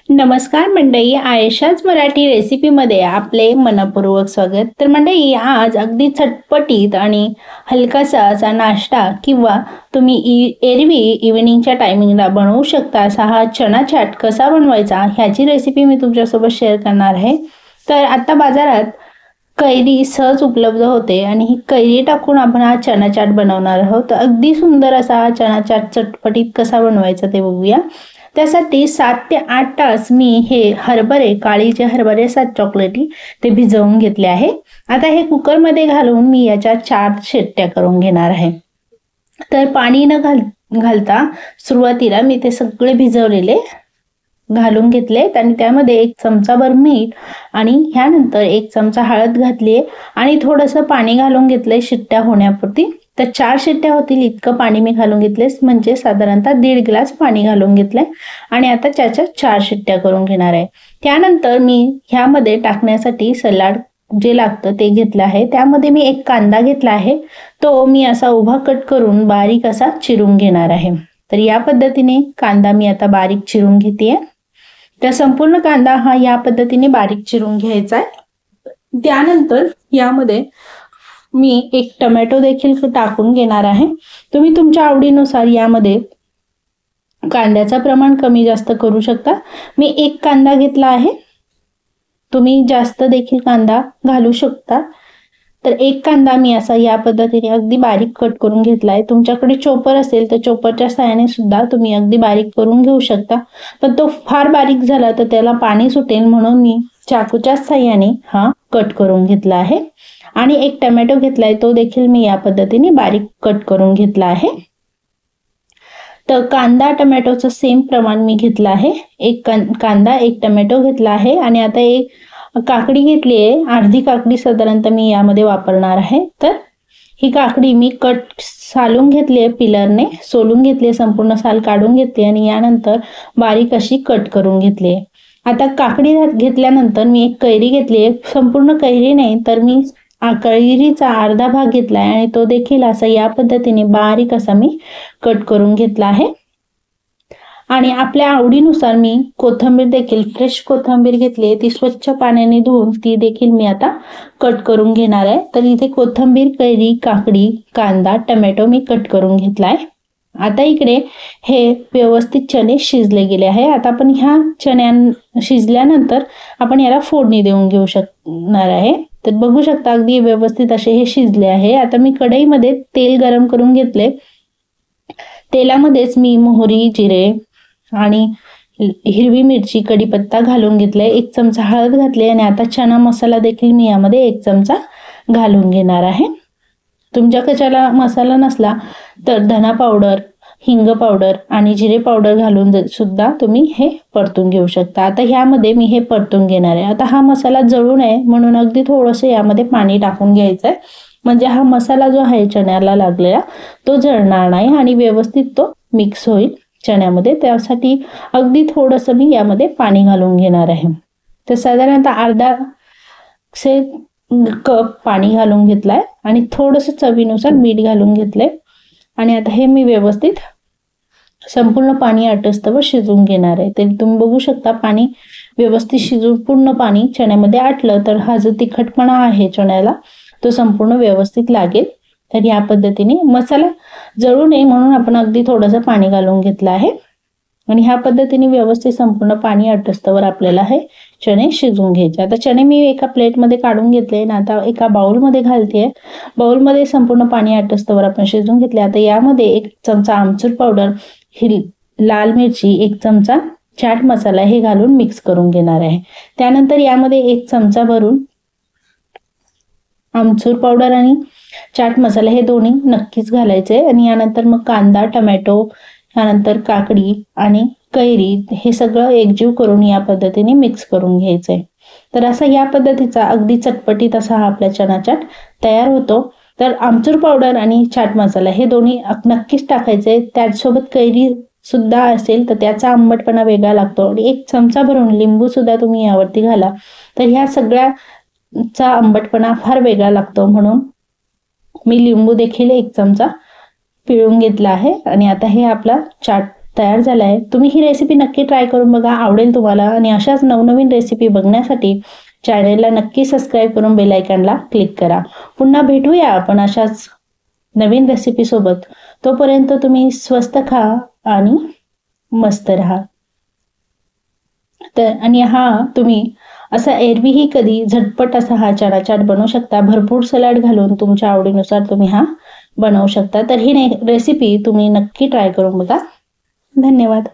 नमस्कार मंडळी, आयशाच मराठी रेसिपीमध्ये आपले मनपूर्वक स्वागत. तर मंडळी, आज अगदी चटपटीत आणि हलकासा असा नाश्ता किंवा तुम्ही एरवी इव्हिनिंगच्या टायमिंगला बनवू शकता असा हा चणा चाट कसा बनवायचा ह्याची रेसिपी मी तुमच्यासोबत शेअर करणार आहे. तर आता बाजारात कैरी सहज उपलब्ध होते आणि ही कैरी टाकून आपण हा चणा चाट बनवणार आहोत. तर अगदी सुंदर असा हा चणा चाट चटपटीत कसा बनवायचा ते बघूया. त्यासाठी 7 ते 8 तास मी हे हरभरे, काळीचे हरभरे असतात चॉकलेटी, ते भिजवून घेतले आहे. आता हे कुकरमध्ये घालून मी याच्या 4 शिट्ट्या करून घेणार आहे. तर पाणी न घालता सुरुवातीला मी ते सगळे भिजवलेले घालून घेतलेत आणि त्यामध्ये 1 चमचाभर मीठ आणि ह्यानंतर 1 चमचा हळद घातली आणि थोडंसं पाणी घालून घेतलंय शिट्ट्या होण्यापुरती. तर 4 शिट्ट्या होतील इतकं पाणी मी घालून घेतलेस, म्हणजे साधारणतः 1.5 ग्लास पाणी घालून घेतलंय आणि आता त्याच्या 4 शिट्ट्या करून घेणार आहे. त्यानंतर मी ह्यामध्ये टाकण्यासाठी सलाड जे लागतं ते घेतलं आहे. त्यामध्ये मी 1 कांदा घेतला आहे, तो मी असा उभा कट करून बारीक असा चिरून घेणार आहे. तर या पद्धतीने कांदा मी आता बारीक चिरून घेते. तर संपूर्ण कांदा हा या पद्धतीने बारीक चिरून घ्यायचा आहे. त्यानंतर यामध्ये मी 1 टोमॅटो देखील टाकून घेणार आहे. तुम्ही तुमच्या आवडीनुसार यामध्ये कांद्याचं प्रमाण कमी जास्त करू शकता. मी 1 कांदा घेतला आहे, तुम्ही जास्त देखील कांदा घालू शकता. तर 1 कांदा मी असा या पद्धतीने अगदी बारीक कट करून घेतलाय. तुमच्याकडे चॉपर असेल तर चॉपरच्या सहाय्याने सुद्धा तुम्ही अगदी बारीक करून घेऊ शकता, पण तो फार बारीक झाला तर त्याला पाणी सुटेल, म्हणून मी चाकूच्या सहाय्याने हा कट करून घेतला आहे. आणि 1 टोमॅटो घेतलाय, तो देखील मी या पद्धतीने बारीक कट करून घेतला आहे. तर कांदा टोमॅटोचं सेम प्रमाण मी घेतलं आहे. 1 कांदा 1 टोमॅटो घेतला आहे आणि आता 1 काकडी घेतली आहे. अर्धी काकडी साधारणतः मी यामध्ये वापरणार आहे. तर ही काकडी मी सालून घेतली आहे, पिलरने सोलून घेतली, संपूर्ण साल काढून घेतली आणि यानंतर बारीक अशी कट करून घेतली. आता काकडी घेतल्यानंतर मी 1 कैरी घेतली आहे. संपूर्ण कैरी नाही तर मी कैरीचा अर्धा भाग घेतलाय आणि तो देखील असा या पद्धतीने बारीक असा मी कट करून घेतला आहे. आणि आपल्या आवडीनुसार मी कोथिंबीर देखील फ्रेश कोथिंबीर घेतली, ती स्वच्छ पाण्याने धुवून ती देखील मी आता कट करून घेणार आहे. तर इथे कोथिंबीर, कैरी, काकडी, कांदा, टोमॅटो मी कट करून घेतलाय. आता इकडे हे व्यवस्थित चणे शिजले गेले आहे. आता आपण ह्या शिजल्यानंतर आपण याला फोडणी देऊन घेऊ शकणार आहे. तर बघू शकता अगदी व्यवस्थित असे हे शिजले आहे. आता मी कढईमध्ये तेल गरम करून घेतले. तेलामध्येच मी मोहरी, जिरे आणि हिरवी मिरची, कढीपत्ता घालून घेतलाय. 1 चमचा हळद घातली आणि आता चणा मसाला देखील मी यामध्ये 1 चमचा घालून घेणार आहे. तुमच्याकडे मसाला नसला तर धना पावडर, हिंग पावडर आणि जिरे पावडर घालून सुद्धा तुम्ही हे परतून घेऊ शकता. आता ह्यामध्ये मी हे परतून घेणार आहे. आता हा मसाला जळू नये म्हणून अगदी थोडंसं यामध्ये पाणी टाकून घ्यायचंय, म्हणजे हा मसाला जो आहे चण्याला लागलेला तो जळणार नाही आणि व्यवस्थित तो मिक्स होईल चण्यामध्ये. त्यासाठी अगदी थोडंसं मी यामध्ये पाणी घालून घेणार आहे. तर साधारणतः अर्धा कप पाणी घालून घेतलाय आणि थोडंसं चवीनुसार मीठ घालून घेतलंय आणि आता हे मी व्यवस्थित संपूर्ण पाणी आटस्तवर शिजवून घेणार आहे. तर तुम्ही बघू शकता पाणी व्यवस्थित शिजून पूर्ण पाणी चण्यामध्ये आटलं तर हा जो तिखटपणा आहे चण्याला तो संपूर्ण व्यवस्थित लागेल. तर या पद्धतीने मसाला जळू नये म्हणून आपण अगदी थोडंसं पाणी घालून घेतलं आहे आणि ह्या पद्धतीने व्यवस्थित संपूर्ण पाणी आटस्तवर आपल्याला हे चणे शिजवून घ्यायचे. आता चणे मी एका प्लेटमध्ये काढून घेतले आणि आता एका बाउलमध्ये घालते. बाउलमध्ये संपूर्ण पाणी आटस्तवर आपण शिजवून घेतले. आता यामध्ये 1 चमचा आमचूर पावडर, लाल मिरची, 1 चमचा चाट मसाला हे घालून मिक्स करून घेणार आहे. त्यानंतर यामध्ये 1 चमचा भरून आमचूर पावडर आणि चाट मसाला हे दोन्ही नक्कीच घालायचे आणि यानंतर मग कांदा, टोमॅटो, यानंतर काकडी आणि कैरी हे सगळं एकजीव करून या पद्धतीने मिक्स करून घ्यायचंय. तर असा या पद्धतीचा अगदी चटपटीत असा हा आपला चणा चाट तयार होतो. तर आमचूर पावडर आणि चाट मसाला हे दोन्ही नक्कीच टाकायचे. त्याचसोबत कैरी सुद्धा असेल तर त्याचा आंबटपणा वेगळा लागतो आणि 1 चमचा भरून लिंबू सुद्धा तुम्ही यावरती घाला तर ह्या सगळ्याचा आंबटपणा फार वेगळा लागतो, म्हणून मी लिंबू देखील 1 चमचा पिळून घेतला आहे आणि आता हे आपला चाट तयार झाला आहे. तुम्ही ही रेसिपी नक्की ट्राय करून बघा, आवडेल तुम्हाला. आणि अशाच नवनवीन रेसिपी बघण्यासाठी चॅनेलला नक्की सबस्क्राईब करून बेल आयकॉनला क्लिक करा. पुन्हा भेटूया आपण अशाच नवीन रेसिपी सोबत. तोपर्यंत तुम्ही स्वस्त खा आणि मस्त राहा. तर आणि तुम्ही असा एरवीही कधी झटपट असा हा चणा चाट बनवू शकता. भरपूर सलाड घालून तुमच्या आवडीनुसार तुम्ही बनवू शकता. तर ही रेसिपी तुम्ही नक्की ट्राय करून बघा. धन्यवाद.